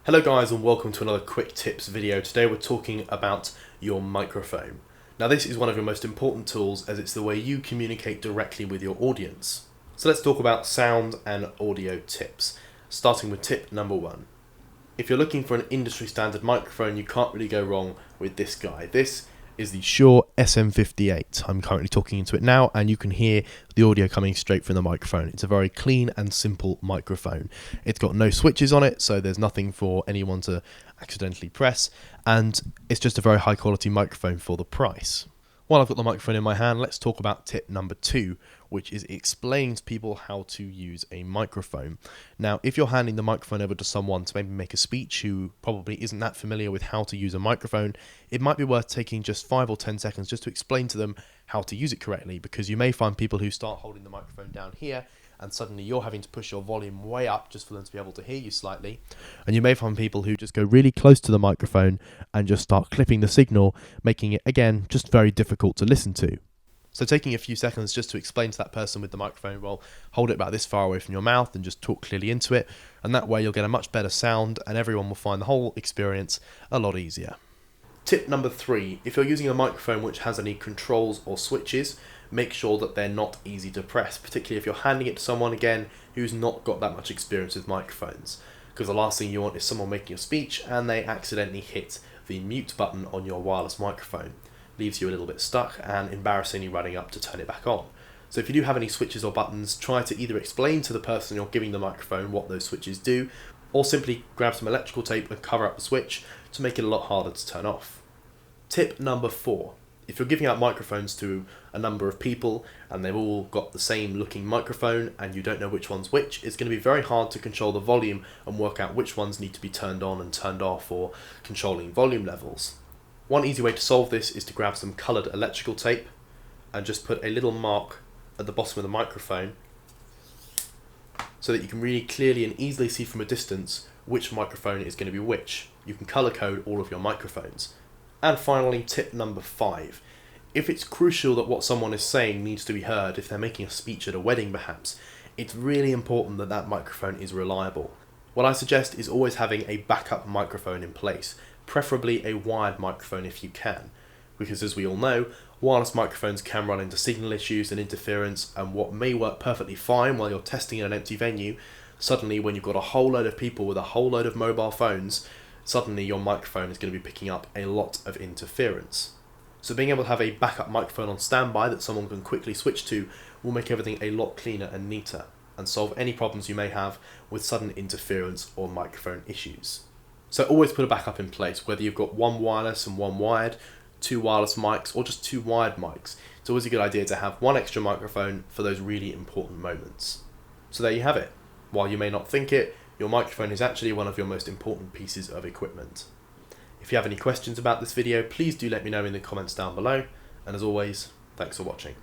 Hello guys and welcome to another quick tips video. Today we're talking about your microphone. Now this is one of your most important tools as it's the way you communicate directly with your audience. So let's talk about sound and audio tips, starting with tip number 1. If you're looking for an industry standard microphone, you can't really go wrong with this guy. This is the Shure SM58. I'm currently talking into it now and you can hear the audio coming straight from the microphone. It's a very clean and simple microphone. It's got no switches on it, so there's nothing for anyone to accidentally press, and it's just a very high quality microphone for the price. While I've got the microphone in my hand, let's talk about tip number 2, which is explaining to people how to use a microphone. Now, if you're handing the microphone over to someone to maybe make a speech who probably isn't that familiar with how to use a microphone, it might be worth taking just 5 or 10 seconds just to explain to them how to use it correctly, because you may find people who start holding the microphone down here and suddenly you're having to push your volume way up just for them to be able to hear you slightly. And you may find people who just go really close to the microphone and just start clipping the signal, making it, again, just very difficult to listen to. So taking a few seconds just to explain to that person with the microphone, well, hold it about this far away from your mouth and just talk clearly into it. And that way you'll get a much better sound and everyone will find the whole experience a lot easier. Tip number 3, if you're using a microphone which has any controls or switches, make sure that they're not easy to press, particularly if you're handing it to someone, again, who's not got that much experience with microphones. Because the last thing you want is someone making a speech and they accidentally hit the mute button on your wireless microphone. Leaves you a little bit stuck and embarrassingly running up to turn it back on. So if you do have any switches or buttons, try to either explain to the person you're giving the microphone what those switches do, or simply grab some electrical tape and cover up the switch to make it a lot harder to turn off. Tip number 4. If you're giving out microphones to a number of people and they've all got the same looking microphone and you don't know which one's which, it's going to be very hard to control the volume and work out which ones need to be turned on and turned off, or controlling volume levels. One easy way to solve this is to grab some coloured electrical tape and just put a little mark at the bottom of the microphone so that you can really clearly and easily see from a distance which microphone is going to be which. You can colour code all of your microphones. And finally, tip number 5. If it's crucial that what someone is saying needs to be heard, if they're making a speech at a wedding perhaps, it's really important that that microphone is reliable. What I suggest is always having a backup microphone in place, preferably a wired microphone if you can, because as we all know, wireless microphones can run into signal issues and interference, and what may work perfectly fine while you're testing in an empty venue, suddenly when you've got a whole load of people with a whole load of mobile phones, suddenly your microphone is going to be picking up a lot of interference. So being able to have a backup microphone on standby that someone can quickly switch to will make everything a lot cleaner and neater, and solve any problems you may have with sudden interference or microphone issues. So always put a backup in place, whether you've got one wireless and one wired, 2 wireless mics, or just 2 wired mics. It's always a good idea to have one extra microphone for those really important moments. So there you have it. While you may not think it, your microphone is actually one of your most important pieces of equipment. If you have any questions about this video, please do let me know in the comments down below, and as always, thanks for watching.